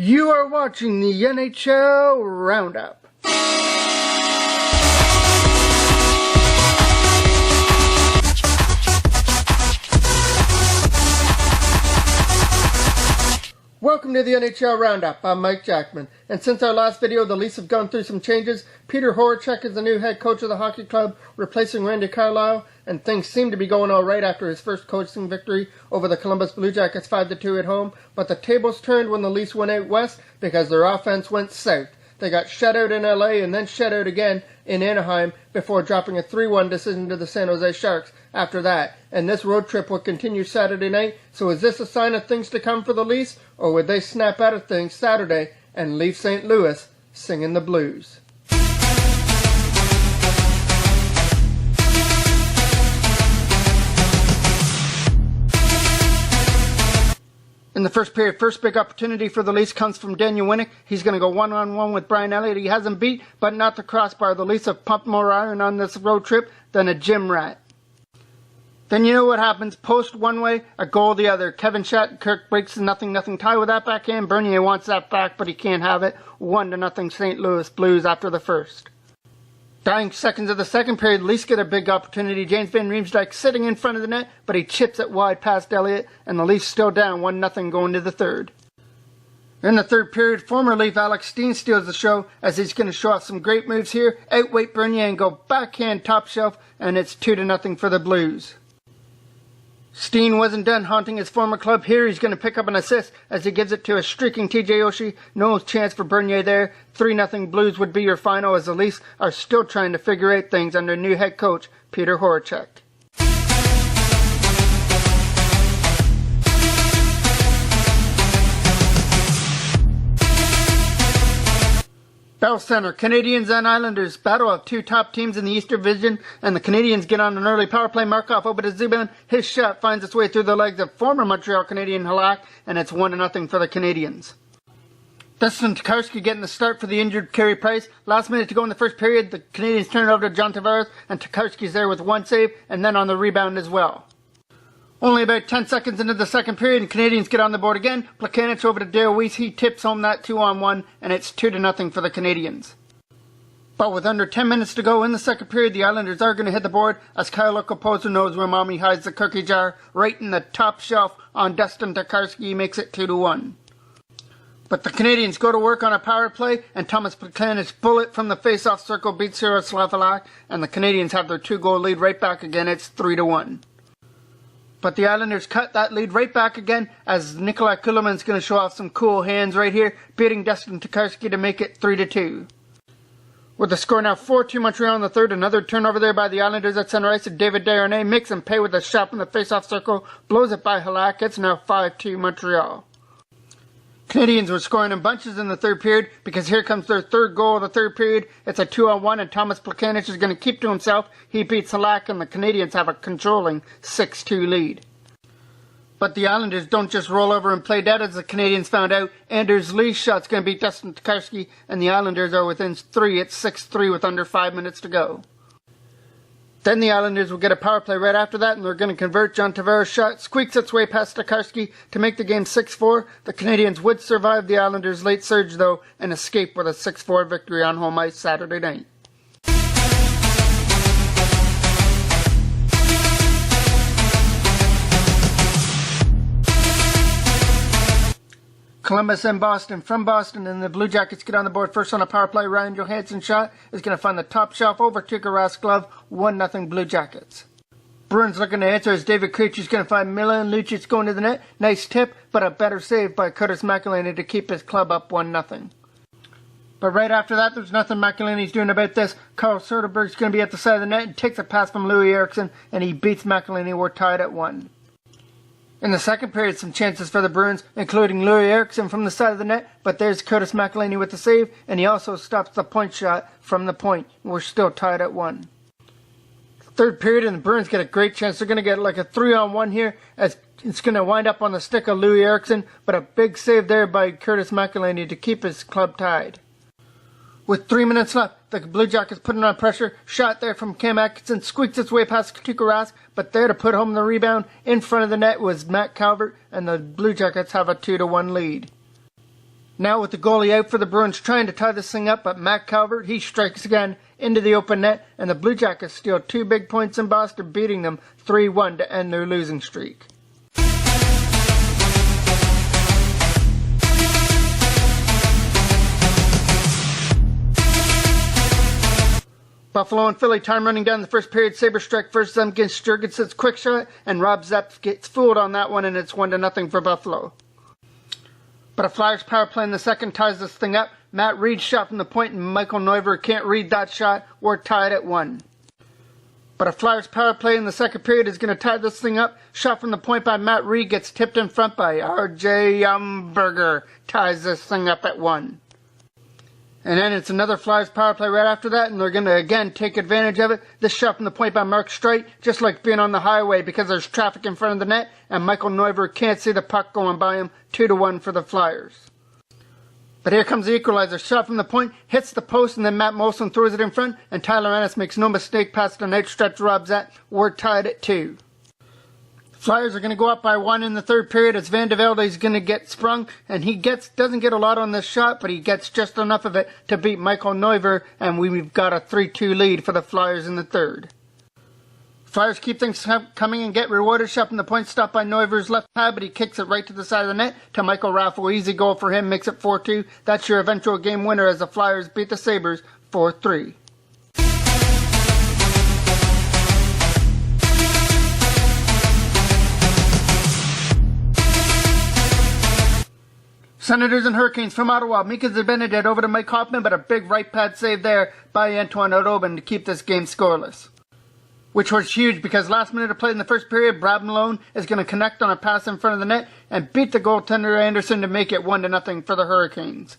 You are watching the NHL Roundup. Welcome to the NHL Roundup. I'm Mike Jackman, and since our last video, the Leafs have gone through some changes. Peter Horacek is the new head coach of the hockey club, replacing Randy Carlyle, and things seem to be going all right after his first coaching victory over the Columbus Blue Jackets 5-2 at home. But the tables turned when the Leafs went out west because their offense went south. They got shut out in LA and then shut out again in Anaheim before dropping a 3-1 decision to the San Jose Sharks after that. And this road trip will continue Saturday night. So is this a sign of things to come for the Leafs? Or would they snap out of things Saturday and leave St. Louis singing the blues? In the first period, first big opportunity for the Leafs comes from Daniel Winnick. He's going to go one-on-one with Brian Elliott. He hasn't beat, but not the crossbar. The Leafs have pumped more iron on this road trip than a gym rat. Then you know what happens. Post one way, a goal the other. Kevin Shattenkirk breaks the 0-0 tie with that backhand. Bernier wants that back, but he can't have it. 1-0 St. Louis Blues after the first. Dying seconds of the second period, Leafs get a big opportunity. James Van Riemsdyk sitting in front of the net, but he chips it wide past Elliott, and the Leafs still down 1-0 going to the third. In the third period, former Leaf Alex Steen steals the show as he's going to show off some great moves here, outweight Bernier and go backhand top shelf, and it's 2-0 for the Blues. Steen wasn't done haunting his former club. Here he's going to pick up an assist as he gives it to a streaking TJ Oshie. No chance for Bernier there. 3-0 Blues would be your final as the Leafs are still trying to figure out things under new head coach Peter Horacek. Bell Center, Canadiens and Islanders, battle of two top teams in the Eastern Division, and the Canadiens get on an early power play. Markov over to Zubin. His shot finds its way through the legs of former Montreal Canadian Halak, and it's 1-0 for the Canadiens. Dustin Tokarski getting the start for the injured Carey Price. Last minute to go in the first period, the Canadiens turn it over to John Tavares, and Tokarski's there with one save, and then on the rebound as well. Only about 10 seconds into the second period, and Canadiens get on the board again. Plekanec over to Dale Weiss. He tips home that 2-on-1, and it's 2-0 for the Canadiens. But with under 10 minutes to go in the second period, the Islanders are going to hit the board as Kyle Okposo knows where mommy hides the cookie jar. Right in the top shelf on Dustin Tokarski. He makes it 2-1. But the Canadiens go to work on a power play, and Thomas Plekanec's bullet from the face-off circle beats Jaroslav Halak, and the Canadiens have their 2-goal lead right back again. It's 3-1. But the Islanders cut that lead right back again as Nikolai Kulemin's going to show off some cool hands right here, beating Dustin Tokarski to make it 3-2. With the score now 4-2 Montreal in the third, another turnover there by the Islanders at center ice, and David Desharnais makes him pay with a shot from the face-off circle, blows it by Halak. It's now 5-2 Montreal. Canadiens were scoring in bunches in the third period because here comes their third goal of the third period. It's a 2-on-1 and Thomas Plekanec is going to keep to himself. He beats Halak and the Canadiens have a controlling 6-2 lead. But the Islanders don't just roll over and play dead as the Canadiens found out. Anders Lee's shot's going to beat Dustin Tokarski and the Islanders are within 3. It's 6-3 with under 5 minutes to go. Then the Islanders will get a power play right after that, and they're going to convert. John Tavares' shot squeaks its way past Tokarski to make the game 6-4. The Canadiens would survive the Islanders' late surge, though, and escape with a 6-4 victory on home ice Saturday night. Columbus and Boston. From Boston, and the Blue Jackets get on the board first on a power play. Ryan Johansson's shot is going to find the top shelf over Tuukka Rask's glove. 1-0 Blue Jackets. Bruins looking to answer as David Krejci's going to find Milan Lucic going to the net. Nice tip, but a better save by Curtis McElhinney to keep his club up 1-0. But right after that, there's nothing McElhinney's doing about this. Carl Soderberg's going to be at the side of the net and takes a pass from Louis Eriksson, and he beats McElhinney. We're tied at 1. In the second period, some chances for the Bruins, including Louis Eriksson from the side of the net, but there's Curtis McElhinney with the save, and he also stops the point shot from the point. We're still tied at 1. Third period, and the Bruins get a great chance. They're going to get like a 3-on-1 here, as it's going to wind up on the stick of Louis Eriksson, but a big save there by Curtis McElhinney to keep his club tied. With 3 minutes left, the Blue Jackets putting on pressure. Shot there from Cam Atkinson, squeaks its way past Tuukka Rask, but there to put home the rebound in front of the net was Matt Calvert, and the Blue Jackets have a 2-1 lead. Now with the goalie out for the Bruins trying to tie this thing up, but Matt Calvert, he strikes again into the open net, and the Blue Jackets steal 2 big points in Boston, beating them 3-1 to end their losing streak. Buffalo and Philly, time running down the first period. Sabres strike first, them against Jurgensen's quick shot, and Rob Zepp gets fooled on that one, and it's 1-0 for Buffalo. But a Flyers power play in the second ties this thing up. Matt Reed shot from the point, and Michael Neuver can't read that shot. We're tied at 1. But a Flyers power play in the second period is going to tie this thing up. Shot from the point by Matt Reed gets tipped in front by R.J. Umberger. Ties this thing up at 1. And then it's another Flyers power play right after that, and they're going to again take advantage of it. This shot from the point by Mark Streit, just like being on the highway because there's traffic in front of the net, and Michael Neuver can't see the puck going by him. 2-1 for the Flyers. But here comes the equalizer. Shot from the point, hits the post, and then Matt Molson throws it in front, and Tyler Ennis makes no mistake past an outstretched Rob Zepp. We're tied at 2. Flyers are going to go up by 1 in the third period as Van de Velde is going to get sprung, and he doesn't get a lot on this shot, but he gets just enough of it to beat Michael Neuver, and we've got a 3-2 lead for the Flyers in the third. Flyers keep things coming and get rewarded. Shot from the point, stopped by Neuver's left pad, but he kicks it right to the side of the net to Michael Raffle. Easy goal for him, makes it 4-2. That's your eventual game winner as the Flyers beat the Sabres 4-3. Senators and Hurricanes from Ottawa. Mika Zibanejad over to Mike Hoffman, but a big right pad save there by Antoine Audobin to keep this game scoreless. Which was huge because last minute of play in the first period, Brad Malone is going to connect on a pass in front of the net and beat the goaltender Anderson to make it 1-0 for the Hurricanes.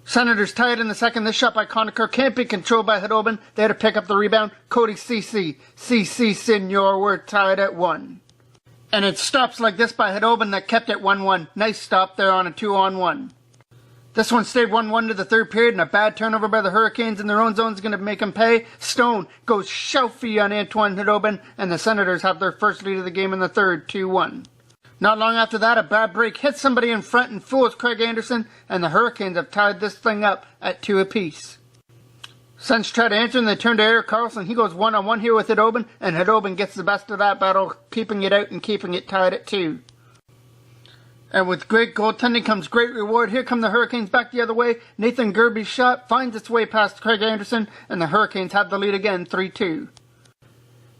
Senators tied in the second. This shot by Conacher can't be controlled by Audobin. They had to pick up the rebound. Cody Ceci Senor, we're tied at 1. And it stops like this by Audobin that kept it 1-1. Nice stop there on a 2-on-1. This one stayed 1-1 to the third period, and a bad turnover by the Hurricanes in their own zone is going to make them pay. Stone goes Shelfie on Antoine Audobin, and the Senators have their first lead of the game in the third, 2-1. Not long after that, a bad break hits somebody in front and fools Craig Anderson, and the Hurricanes have tied this thing up at 2 apiece. Sens try to answer, and they turn to Erik Karlsson. He goes 1-on-1 here with Audobin, and Audobin gets the best of that battle, keeping it out and keeping it tied at 2. And with great goaltending comes great reward. Here come the Hurricanes back the other way. Nathan Gerby's shot finds its way past Craig Anderson, and the Hurricanes have the lead again, 3-2.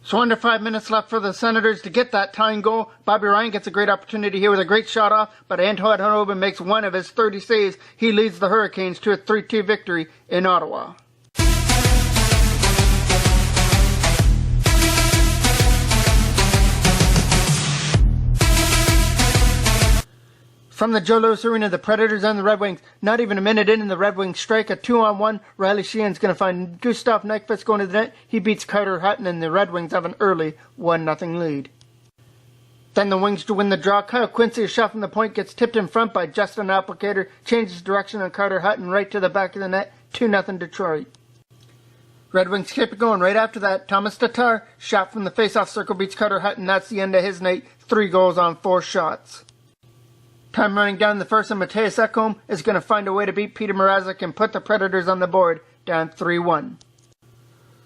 So under 5 minutes left for the Senators to get that tying goal. Bobby Ryan gets a great opportunity here with a great shot off, but Antoine Audobin makes one of his 30 saves. He leads the Hurricanes to a 3-2 victory in Ottawa. From the Joe Louis Arena, the Predators and the Red Wings. Not even a minute in the Red Wings strike. A 2-on-1. Riley Sheehan's going to find Gustav Nyquist going to the net. He beats Carter Hutton, and the Red Wings have an early 1-0 lead. Then the Wings to win the draw. Kyle Quincy, a shot from the point, gets tipped in front by Justin Applicator. Changes direction on Carter Hutton right to the back of the net. 2-0 Detroit. Red Wings keep it going. Right after that, Thomas Tatar, shot from the face-off circle, beats Carter Hutton. That's the end of his night. 3 goals on 4 shots. Time running down the first, and Matthias Ekholm is going to find a way to beat Peter Mrazek and put the Predators on the board, down 3-1.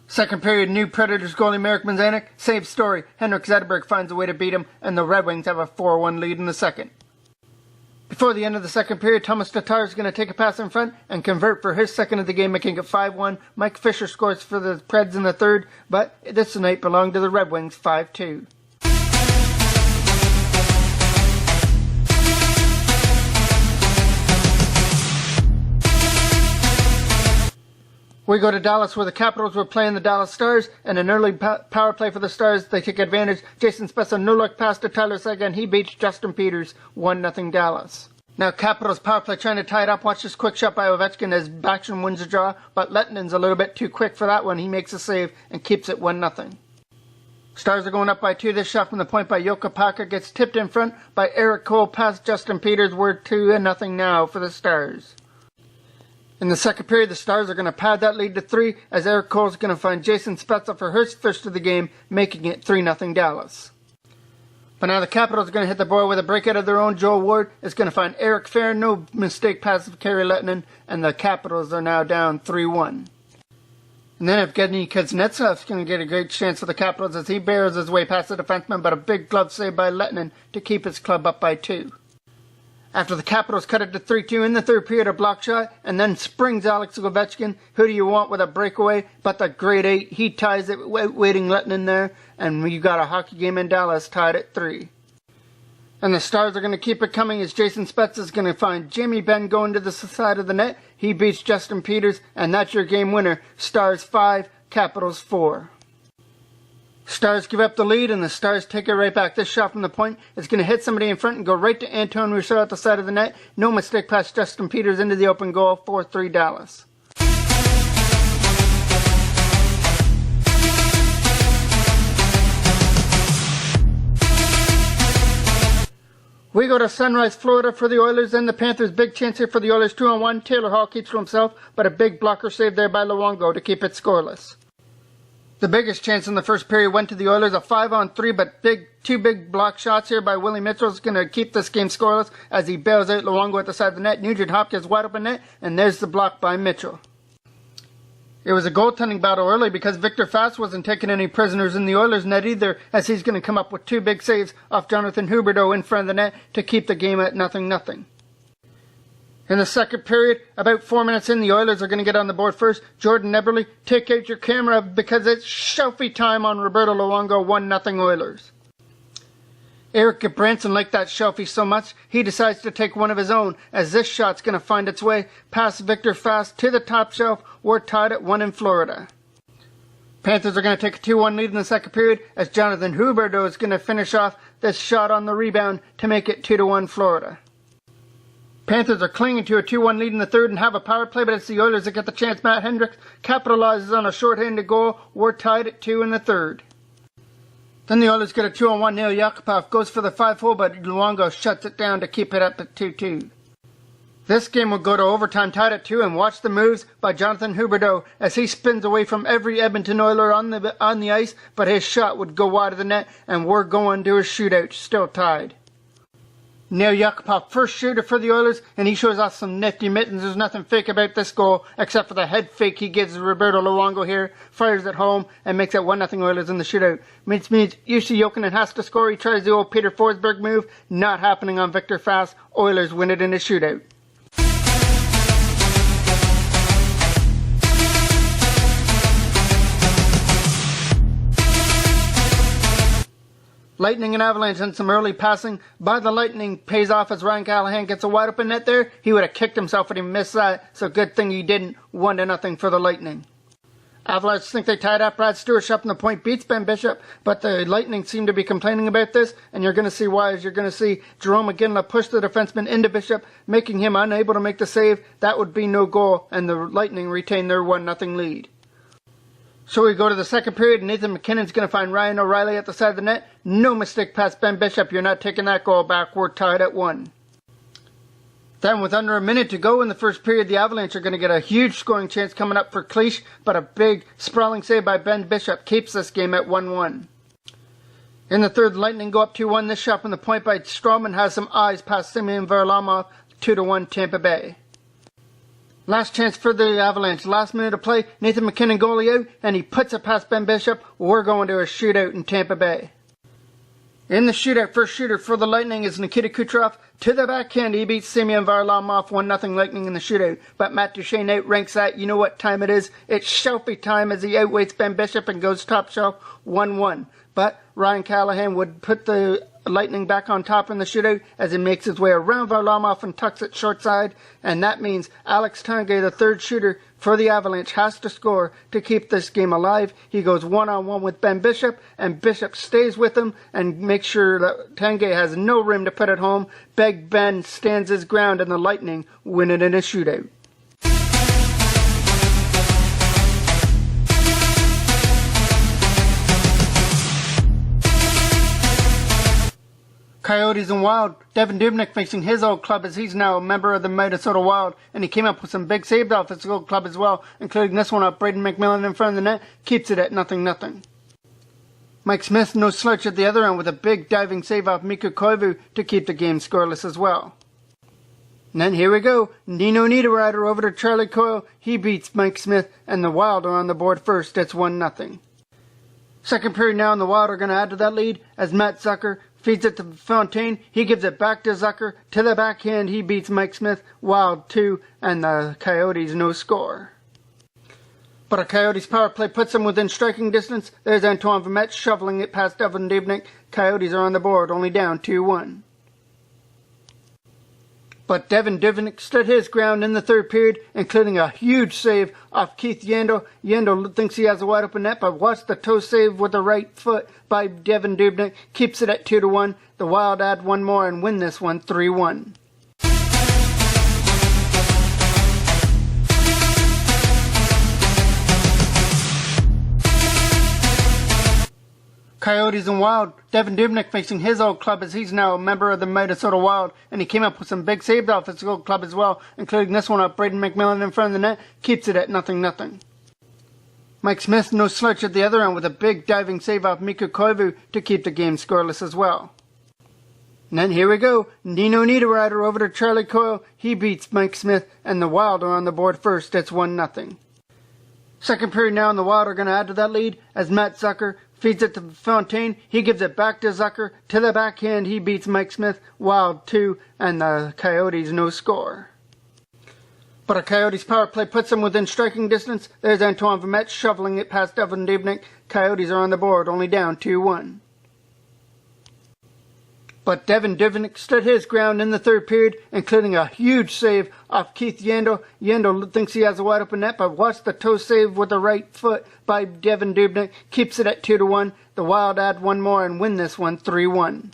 Second period, new Predators goalie Marek Manzanek, same story. Henrik Zetterberg finds a way to beat him, and the Red Wings have a 4-1 lead in the second. Before the end of the second period, Thomas Tatar is going to take a pass in front and convert for his second of the game, making it 5-1. Mike Fisher scores for the Preds in the third, but this night belonged to the Red Wings, 5-2. We go to Dallas where the Capitals were playing the Dallas Stars, and an early power play for the Stars. They take advantage. Jason Spezza, no luck pass to Tyler Seguin. He beats Justin Peters, 1-0 Dallas. Now Capitals power play trying to tie it up. Watch this quick shot by Ovechkin as Backstrom wins the draw, but Letton's a little bit too quick for that one. He makes a save and keeps it 1-0. Stars are going up by 2. This shot from the point by Jukka Packer gets tipped in front by Eric Cole past Justin Peters. We're 2-0 now for the Stars. In the second period, the Stars are going to pad that lead to 3 as Eric Cole is going to find Jason Spezza for his first of the game, making it 3-0 Dallas. But now the Capitals are going to hit the board with a breakout of their own. Joel Ward is going to find Eric Fair, no mistake pass of Kari Lehtinen, and the Capitals are now down 3-1. And then Evgeny Kuznetsov is going to get a great chance for the Capitals as he barrels his way past the defenseman, but a big glove save by Lehtinen to keep his club up by 2. After the Capitals cut it to 3-2 in the third period, a block shot, and then springs Alex Ovechkin. Who do you want with a breakaway but the grade 8? He ties it, waiting Lehtinen there, and you got a hockey game in Dallas tied at 3. And the Stars are going to keep it coming as Jason Spezza is going to find Jamie Benn going to the side of the net. He beats Justin Peters, and that's your game winner. Stars 5, Capitals 4. Stars give up the lead, and the Stars take it right back. This shot from the point is going to hit somebody in front and go right to Antoine Roussel at the side of the net. No mistake past Justin Peters into the open goal. 4-3 Dallas. We go to Sunrise, Florida for the Oilers and the Panthers. Big chance here for the Oilers. 2-on-1. Taylor Hall keeps to himself, but a big blocker save there by Luongo to keep it scoreless. The biggest chance in the first period went to the Oilers, a 5-on-3, but two big block shots here by Willie Mitchell is going to keep this game scoreless as he bails out Luongo at the side of the net. Nugent Hopkins wide open net, and there's the block by Mitchell. It was a goaltending battle early because Victor Fast wasn't taking any prisoners in the Oilers' net either, as he's going to come up with 2 big saves off Jonathan Huberdeau in front of the net to keep the game at 0-0. In the second period, about 4 minutes in, the Oilers are going to get on the board first. Jordan Eberle, take out your camera because it's Shelfie time on Roberto Luongo, 1-0 Oilers. Eric Gudbranson liked that Shelfie so much, he decides to take one of his own, as this shot's going to find its way past Victor Fast to the top shelf. We're tied at 1 in Florida. Panthers are going to take a 2-1 lead in the second period, as Jonathan Huberdeau is going to finish off this shot on the rebound to make it 2-1 Florida. Panthers are clinging to a 2-1 lead in the third and have a power play, but it's the Oilers that get the chance. Matt Hendricks capitalizes on a short-handed goal. We're tied at 2 in the third. Then the Oilers get a 2-on-1. Neil Yakupov goes for the 5-hole, but Luongo shuts it down to keep it up at 2-2. This game will go to overtime tied at 2, and watch the moves by Jonathan Huberdeau as he spins away from every Edmonton Oiler on the ice, but his shot would go wide of the net, and we're going to a shootout, still tied. Neil Yakupov, first shooter for the Oilers, and he shows off some nifty mittens. There's nothing fake about this goal, except for the head fake he gives Roberto Luongo here. Fires it home, and makes it 1-0 Oilers in the shootout. Means Jussi Jokinen has to score. He tries the old Peter Forsberg move. Not happening on Victor Fast. Oilers win it in a shootout. Lightning and Avalanche and some early passing by the Lightning pays off as Ryan Callahan gets a wide open net there. He would have kicked himself if he missed that, so good thing he didn't. 1-0 for the Lightning. Avalanche think they tied up. Brad Stewart shot from the point, beats Ben Bishop, but the Lightning seem to be complaining about this, and you're going to see why, as you're going to see Jerome McGinley push the defenseman into Bishop, making him unable to make the save. That would be no goal, and the Lightning retain their 1-0 lead. So we go to the second period, and Nathan McKinnon's going to find Ryan O'Reilly at the side of the net. No mistake past Ben Bishop. You're not taking that goal back. We're tied at 1. Then with under a minute to go in the first period, the Avalanche are going to get a huge scoring chance coming up for Cleach, but a big sprawling save by Ben Bishop keeps this game at 1-1. In the third, the Lightning go up 2-1. This shot from the point by Stroman has some eyes past Semyon Varlamov. 2-1 Tampa Bay. Last chance for the Avalanche. Last minute of play. Nathan McKinnon goalie out, and he puts it past Ben Bishop. We're going to a shootout in Tampa Bay. In the shootout, first shooter for the Lightning is Nikita Kucherov. To the backhand, he beats Semyon Varlamov 1-0 Lightning in the shootout. But Matt Duchene outranks that. You know what time it is? It's Shelfie time as he outweights Ben Bishop and goes top shelf 1-1. But Ryan Callahan would put the Lightning back on top in the shootout as he makes his way around Varlamov and tucks it short side, and that means Alex Tanguay, the third shooter for the Avalanche, has to score to keep this game alive. He goes 1-on-1 with Ben Bishop, and Bishop stays with him and makes sure that Tanguay has no room to put it home. Big Ben stands his ground, and the Lightning win it in a shootout. Coyotes and Wild. Devin Dubnyk facing his old club as he's now a member of the Minnesota Wild, and he came up with some big saves off his old club as well, including this one off Braden McMillan in front of the net, keeps it at 0-0. Mike Smith, no slouch at the other end with a big diving save off Mikko Koivu to keep the game scoreless as well. And then here we go, Nino Niederreiter over to Charlie Coyle. He beats Mike Smith, and the Wild are on the board first. It's 1-0. Second period now, and the Wild are going to add to that lead as Matt Zucker feeds it to Fontaine. He gives it back to Zucker. To the backhand, he beats Mike Smith. Wild 2, and the Coyotes no score. But a Coyotes power play puts them within striking distance. There's Antoine Vermette shoveling it past Devin Dubnyk. Coyotes are on the board, only down 2-1. But Devin Dubnyk stood his ground in the third period, including a huge save off Keith Yandle. Yandle thinks he has a wide open net, but watch the toe save with the right foot by Devin Dubnyk. Keeps it at 2-1. The Wild add one more and win this one 3-1. Coyotes and Wild. Devin Dubnyk facing his old club as he's now a member of the Minnesota Wild, and he came up with some big saves off his old club as well, including this one off Braden McMillan in front of the net. Keeps it at 0-0. Mike Smith, no slouch at the other end with a big diving save off Mikko Koivu to keep the game scoreless as well. And then here we go, Nino Niederreiter over to Charlie Coyle. He beats Mike Smith, and the Wild are on the board first. It's 1-0. Second period now, and the Wild are going to add to that lead as Matt Zucker feeds it to Fontaine. He gives it back to Zucker. To the backhand, he beats Mike Smith. Wild 2, and the Coyotes no score. But a Coyotes power play puts them within striking distance. There's Antoine Vermette shoveling it past Devin Dubnyk. Coyotes are on the board, only down 2-1. But Devin Dubnyk stood his ground in the third period, including a huge save off Keith Yandle. Yandle thinks he has a wide open net, but watch the toe save with the right foot by Devin Dubnyk. Keeps it at 2-1. The Wild add one more and win this one 3-1.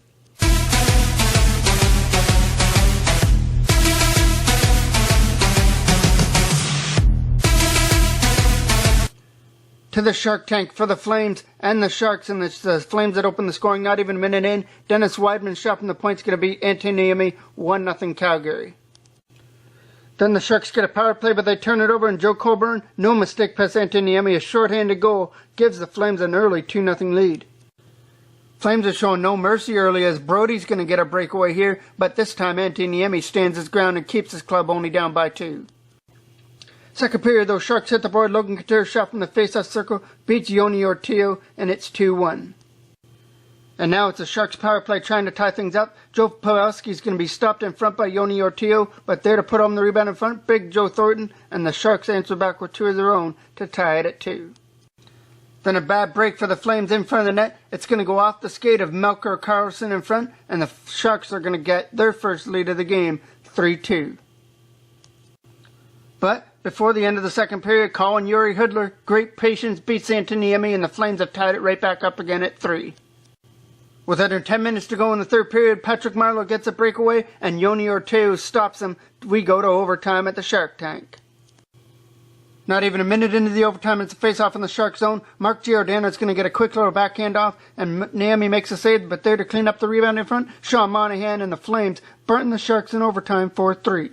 To the Shark Tank for the Flames and the Sharks, and it's the Flames that open the scoring not even a minute in. Dennis Weidman's shot from the point's going to beat Antti Niemi, 1-0 Calgary. Then the Sharks get a power play, but they turn it over, and Joe Colburn, no mistake past Antti Niemi, a shorthanded goal, gives the Flames an early 2-0 lead. Flames are showing no mercy early as Brody's going to get a breakaway here, but this time Antti Niemi stands his ground and keeps his club only down by 2. Second period, though, Sharks hit the board. Logan Couture's shot from the face-off circle beats Yoni Ortio, and it's 2-1. And now it's the Sharks power play trying to tie things up. Joe Pavelski's going to be stopped in front by Yoni Ortio, but there to put home the rebound in front, Big Joe Thornton, and the Sharks answer back with 2 of their own to tie it at 2. Then a bad break for the Flames in front of the net. It's going to go off the skate of Melker Karlsson in front, and the Sharks are going to get their first lead of the game, 3-2. But before the end of the second period, Colin Yuri Hoodler, great patience, beats Antti Niemi, and the Flames have tied it right back up again at 3. With under 10 minutes to go in the third period, Patrick Marleau gets a breakaway, and Yoni Orteo stops him. We go to overtime at the Shark Tank. Not even a minute into the overtime, it's a face-off in the Shark zone. Mark Giordano is going to get a quick little backhand off, and Niemi makes a save, but there to clean up the rebound in front, Sean Monahan and the Flames burn the Sharks in overtime 4-3.